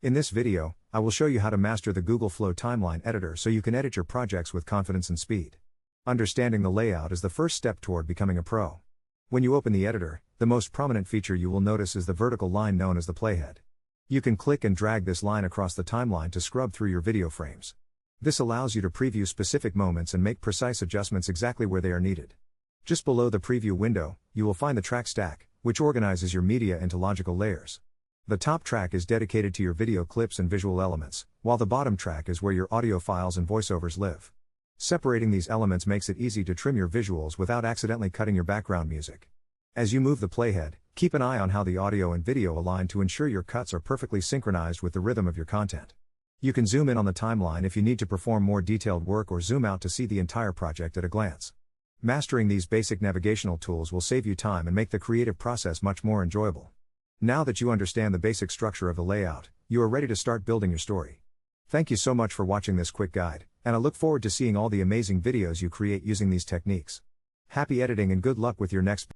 In this video, I will show you how to master the Google Flow timeline editor so you can edit your projects with confidence and speed. Understanding the layout is the first step toward becoming a pro. When you open the editor, the most prominent feature you will notice is the vertical line known as the playhead. You can click and drag this line across the timeline to scrub through your video frames. This allows you to preview specific moments and make precise adjustments exactly where they are needed. Just below the preview window, you will find the track stack, which organizes your media into logical layers. The top track is dedicated to your video clips and visual elements, while the bottom track is where your audio files and voiceovers live. Separating these elements makes it easy to trim your visuals without accidentally cutting your background music. As you move the playhead, keep an eye on how the audio and video align to ensure your cuts are perfectly synchronized with the rhythm of your content. You can zoom in on the timeline if you need to perform more detailed work or zoom out to see the entire project at a glance. Mastering these basic navigational tools will save you time and make the creative process much more enjoyable. Now that you understand the basic structure of the layout, you are ready to start building your story. Thank you so much for watching this quick guide, and I look forward to seeing all the amazing videos you create using these techniques. Happy editing and good luck with your next